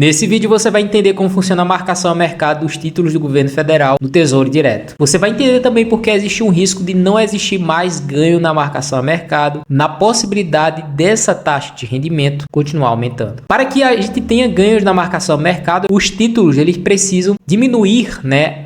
Nesse vídeo você vai entender como funciona a marcação a mercado dos títulos do governo federal no Tesouro Direto. Você vai entender também porque existe um risco de não existir mais ganho na marcação a mercado, na possibilidade dessa taxa de rendimento continuar aumentando. Para que a gente tenha ganhos na marcação a mercado, os títulos eles precisam diminuir,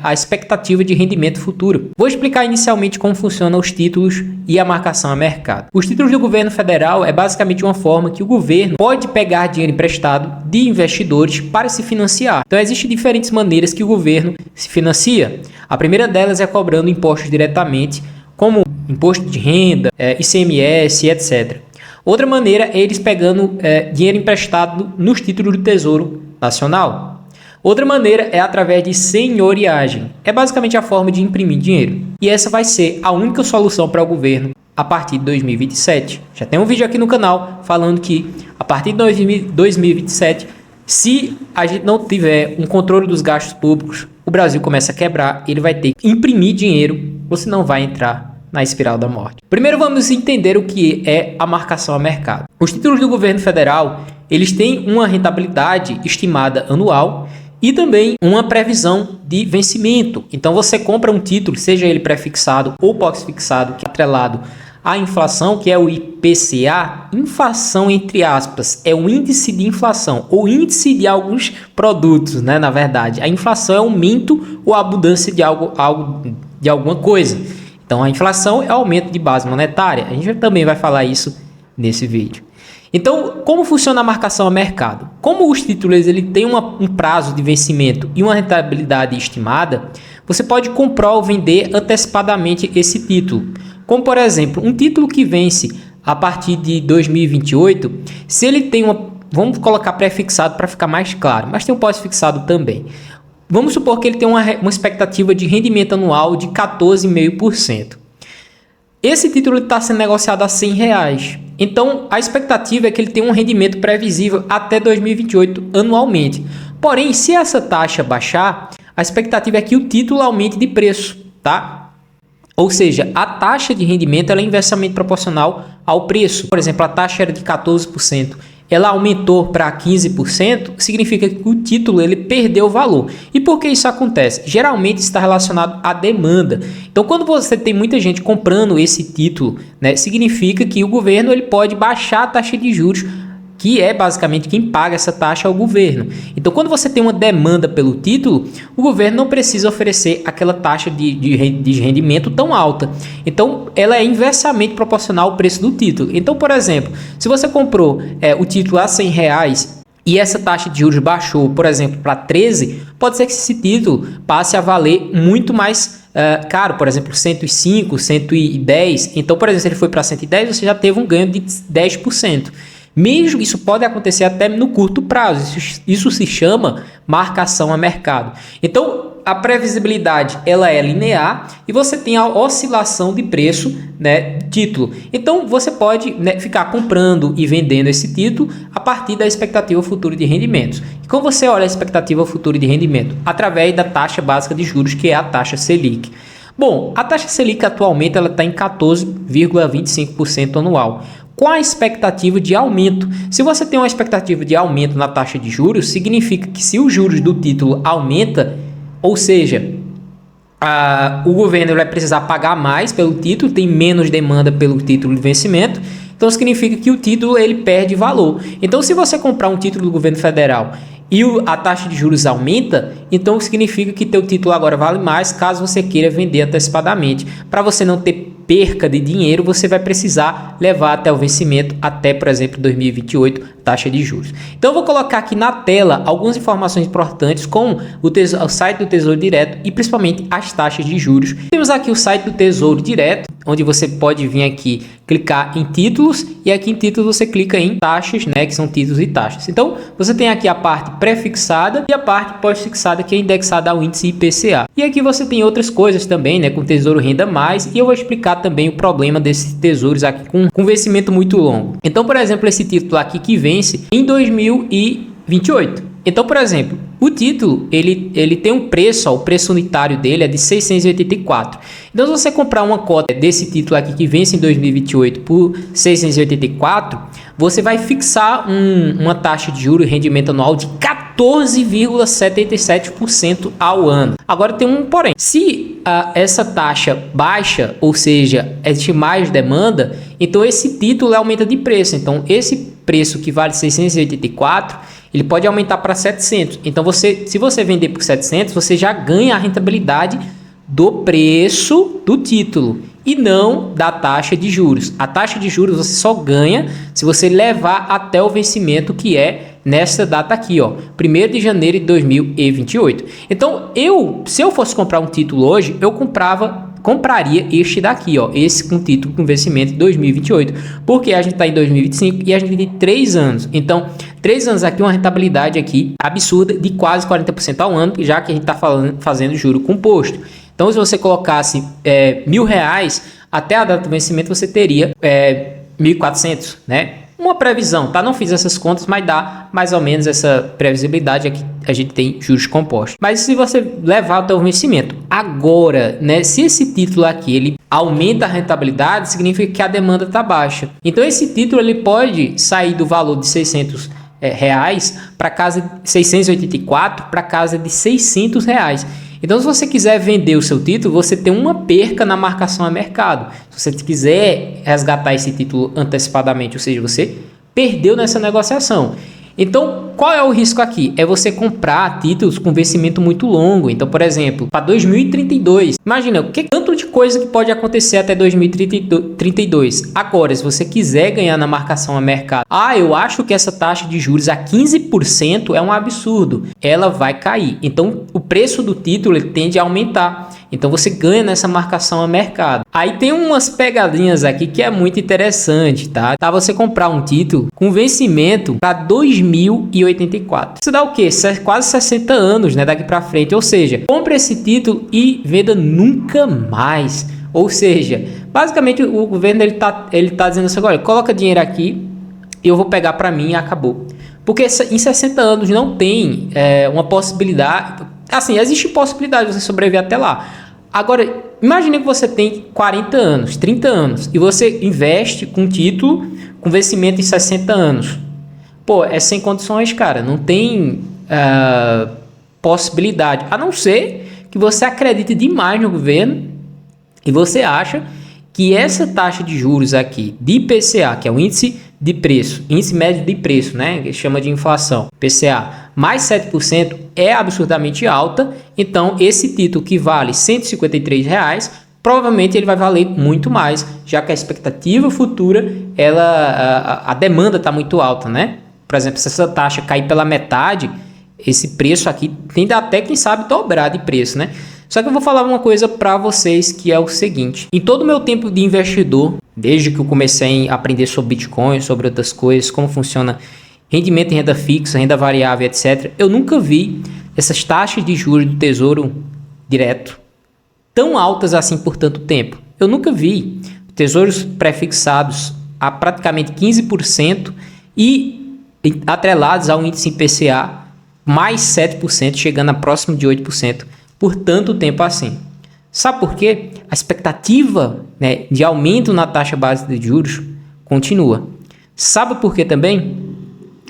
a expectativa de rendimento futuro. Vou explicar inicialmente como funcionam os títulos e a marcação a mercado. Os títulos do governo federal é basicamente uma forma que o governo pode pegar dinheiro emprestado de investidores para se financiar. Então existem diferentes maneiras que o governo se financia. A primeira delas é cobrando impostos diretamente, como imposto de renda, ICMS, etc. Outra maneira é eles pegando dinheiro emprestado nos títulos do Tesouro Nacional. Outra maneira é através de senhoriagem. É basicamente a forma de imprimir dinheiro. E essa vai ser a única solução para o governo a partir de 2027. Já tem um vídeo aqui no canal falando que a partir de 2027, se a gente não tiver um controle dos gastos públicos, o Brasil começa a quebrar, ele vai ter que imprimir dinheiro, ou senão vai entrar na espiral da morte. Primeiro vamos entender o que é a marcação a mercado. Os títulos do governo federal, eles têm uma rentabilidade estimada anual e também uma previsão de vencimento. Então você compra um título, seja ele pré-fixado ou pós-fixado, que é atrelado à inflação, que é o IPCA, inflação entre aspas, é o índice de inflação, ou índice de alguns produtos, na verdade. A inflação é o aumento ou a abundância de alguma coisa. Então a inflação é o aumento de base monetária. A gente também vai falar isso nesse vídeo. Então, como funciona a marcação a mercado? Como os títulos ele têm um prazo de vencimento e uma rentabilidade estimada, você pode comprar ou vender antecipadamente esse título. Como, por exemplo, um título que vence a partir de 2028, se ele tem vamos colocar pré-fixado para ficar mais claro, mas tem um pós-fixado também. Vamos supor que ele tem uma expectativa de rendimento anual de 14,5%. Esse título está sendo negociado a R$100. Então, a expectativa é que ele tenha um rendimento previsível até 2028 anualmente. Porém, se essa taxa baixar, a expectativa é que o título aumente de preço, tá? Ou seja, a taxa de rendimento ela é inversamente proporcional ao preço. Por exemplo, a taxa era de 14%. Ela aumentou para 15%, significa que o título ele perdeu valor. E por que isso acontece? Geralmente está relacionado à demanda. Então, quando você tem muita gente comprando esse título, significa que o governo ele pode baixar a taxa de juros, que é basicamente quem paga essa taxa ao governo. Então, quando você tem uma demanda pelo título, o governo não precisa oferecer aquela taxa de rendimento tão alta. Então, ela é inversamente proporcional ao preço do título. Então, por exemplo, se você comprou o título a R$100 e essa taxa de juros baixou, por exemplo, para 13, pode ser que esse título passe a valer muito mais caro, por exemplo, 105, 110. Então, por exemplo, se ele foi para 110, você já teve um ganho de 10%. Mesmo isso pode acontecer até no curto prazo. Isso se chama marcação a mercado. Então, a previsibilidade ela é linear e você tem a oscilação de preço do título. Então, você pode ficar comprando e vendendo esse título a partir da expectativa futura de rendimentos. E como você olha a expectativa futura de rendimento? Através da taxa básica de juros, que é a taxa Selic. Bom, a taxa Selic atualmente está em 14,25% anual. Com a expectativa de aumento. Se você tem uma expectativa de aumento na taxa de juros, significa que se os juros do título aumenta, ou seja, o governo vai precisar pagar mais pelo título, tem menos demanda pelo título de vencimento, então significa que o título ele perde valor. Então, se você comprar um título do governo federal e a taxa de juros aumenta, então significa que teu título agora vale mais caso você queira vender antecipadamente. Para você não ter perca de dinheiro, você vai precisar levar até o vencimento, até, por exemplo, 2028, taxa de juros. Então, eu vou colocar aqui na tela algumas informações importantes com o site do Tesouro Direto e principalmente as taxas de juros. Temos aqui o site do Tesouro Direto, onde você pode vir aqui, clicar em títulos e aqui em títulos você clica em taxas, que são títulos e taxas. Então, você tem aqui a parte pré-fixada e a parte pós-fixada, que é indexada ao índice IPCA. E aqui você tem outras coisas também, com Tesouro Renda Mais, e eu vou explicar também o problema desses tesouros aqui com vencimento muito longo. Então, por exemplo, esse título aqui que vence em 2028. Então, por exemplo, o título ele tem um preço, o preço unitário dele é de 684. Então, se você comprar uma cota desse título aqui que vence em 2028 por 684, você vai fixar uma taxa de juros e rendimento anual de 14%. 14,77% ao ano. Agora tem um porém. Se essa taxa baixa, ou seja, existe mais demanda, então esse título aumenta de preço. Então esse preço que vale 684, ele pode aumentar para 700. Então se você vender por 700, você já ganha a rentabilidade do preço do título e não da taxa de juros. A taxa de juros você só ganha se você levar até o vencimento, que é nessa data aqui, ó, 1º de janeiro de 2028. Então, se eu fosse comprar um título hoje, eu compraria este daqui, ó, esse com título com vencimento de 2028, porque a gente está em 2025 e a gente tem 3 anos. Então, 3 anos aqui, uma rentabilidade aqui absurda de quase 40% ao ano, já que a gente está fazendo juro composto. Então, se você colocasse R$1.000 até a data do vencimento, você teria 1.400, né? Uma previsão, tá? Não fiz essas contas, mas dá mais ou menos essa previsibilidade aqui. A gente tem juros compostos. Mas se você levar até o vencimento, agora, né? Se esse título aqui ele aumenta a rentabilidade, significa que a demanda está baixa. Então, esse título ele pode sair do valor de R$600 para casa de 684 para casa de R$600. Então, se você quiser vender o seu título, você tem uma perca na marcação a mercado. Se você quiser resgatar esse título antecipadamente, ou seja, você perdeu nessa negociação. Então, qual é o risco aqui? É você comprar títulos com vencimento muito longo. Então, por exemplo, para 2032. Imagina, o que tanto de coisa que pode acontecer até 2032. Agora, se você quiser ganhar na marcação a mercado, eu acho que essa taxa de juros a 15% é um absurdo. Ela vai cair. Então, o preço do título ele tende a aumentar. Então, você ganha nessa marcação a mercado. Aí tem umas pegadinhas aqui que é muito interessante, tá? Você comprar um título com vencimento para 2084. Isso dá o quê? Quase 60 anos, né? Daqui para frente. Ou seja, compre esse título e venda nunca mais. Ou seja, basicamente o governo ele tá dizendo assim, olha, coloca dinheiro aqui e eu vou pegar para mim e acabou. Porque em 60 anos não tem uma possibilidade. Assim, existe possibilidade de você sobreviver até lá. Agora, imagine que você tem 40 anos, 30 anos e você investe com título com vencimento em 60 anos. Pô, é sem condições, cara. Não tem possibilidade. A não ser que você acredite demais no governo e você acha que essa taxa de juros aqui de IPCA, que é o índice de preço, índice médio de preço, né, que chama de inflação, IPCA, mais 7% é absurdamente alta. Então, esse título que vale R$153, provavelmente ele vai valer muito mais, já que a expectativa futura, a demanda está muito alta, né? Por exemplo, se essa taxa cair pela metade, esse preço aqui tende até, quem sabe, dobrar de preço, né? Só que eu vou falar uma coisa para vocês que é o seguinte. Em todo o meu tempo de investidor, desde que eu comecei a aprender sobre Bitcoin, sobre outras coisas, como funciona rendimento em renda fixa, renda variável, etc., eu nunca vi essas taxas de juros do Tesouro Direto tão altas assim por tanto tempo. Eu nunca vi tesouros prefixados a praticamente 15% e atrelados ao índice IPCA mais 7%, chegando a próximo de 8%. Por tanto tempo assim. Sabe por quê? A expectativa, né, de aumento na taxa básica de juros continua. Sabe por quê também?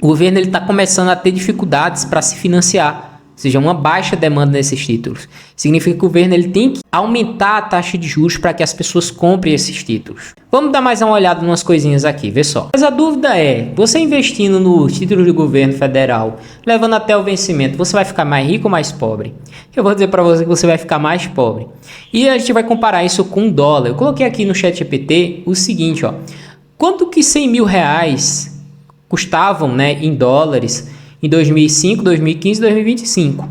O governo está começando a ter dificuldades para se financiar, ou seja, uma baixa demanda nesses títulos. Significa que o governo ele tem que aumentar a taxa de juros para que as pessoas comprem esses títulos. Vamos dar mais uma olhada em umas coisinhas aqui, vê só. Mas a dúvida é, você investindo nos títulos do governo federal, levando até o vencimento, você vai ficar mais rico ou mais pobre? Eu vou dizer para você que você vai ficar mais pobre. E a gente vai comparar isso com o dólar. Eu coloquei aqui no ChatGPT o seguinte, ó. Quanto que R$100.000 custavam, né, em dólares em 2005, 2015 e 2025?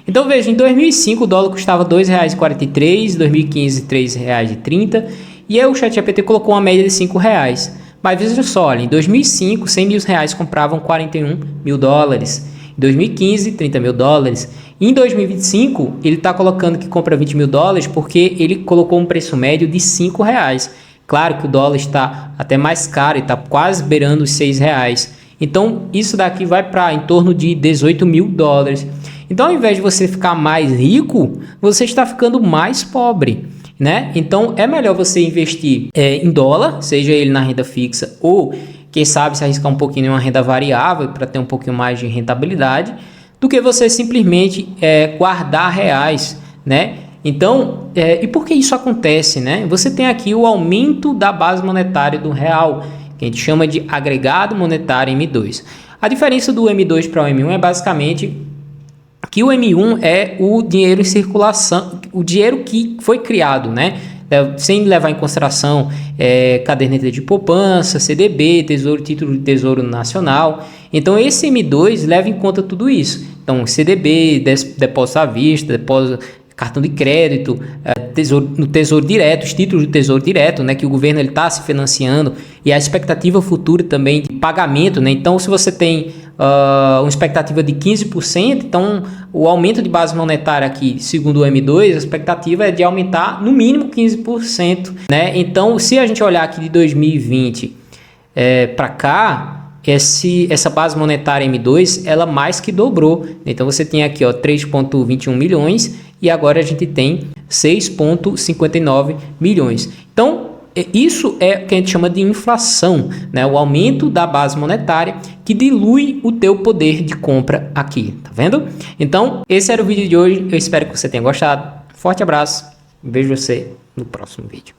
Então veja, em 2005 o dólar custava R$2,43, em 2015 R$3,30 e aí o ChatGPT colocou uma média de R$5. Mas veja só, olha, em 2005 R$100.000 compravam $41.000, em 2015 $30.000, em 2025 ele está colocando que compra $20.000 porque ele colocou um preço médio de R$5. Claro que o dólar está até mais caro e está quase beirando os R$6. Então, isso daqui vai para em torno de $18.000. Então, ao invés de você ficar mais rico, você está ficando mais pobre, né? Então, é melhor você investir em dólar, seja ele na renda fixa ou, quem sabe, se arriscar um pouquinho em uma renda variável para ter um pouquinho mais de rentabilidade, do que você simplesmente guardar reais, né? Então, e por que isso acontece, né? Você tem aqui o aumento da base monetária do real, que a gente chama de agregado monetário M2. A diferença do M2 para o M1 é basicamente que o M1 é o dinheiro em circulação, o dinheiro que foi criado, né? Sem levar em consideração caderneta de poupança, CDB, tesouro, título de tesouro nacional. Então esse M2 leva em conta tudo isso. Então CDB, depósito à vista, depósito, cartão de crédito, no tesouro direto, os títulos do tesouro direto, né, que o governo está se financiando, e a expectativa futura também de pagamento, né? Então se você tem uma expectativa de 15%, então o aumento de base monetária aqui, segundo o M2, a expectativa é de aumentar no mínimo 15%, né? Então se a gente olhar aqui de 2020 para cá, essa base monetária M2, ela mais que dobrou. Então você tem aqui 3,21 milhões e agora a gente tem 6,59 milhões. Então isso é o que a gente chama de inflação, né? O aumento da base monetária que dilui o teu poder de compra aqui, tá vendo? Então esse era o vídeo de hoje, eu espero que você tenha gostado. Forte abraço, vejo você no próximo vídeo.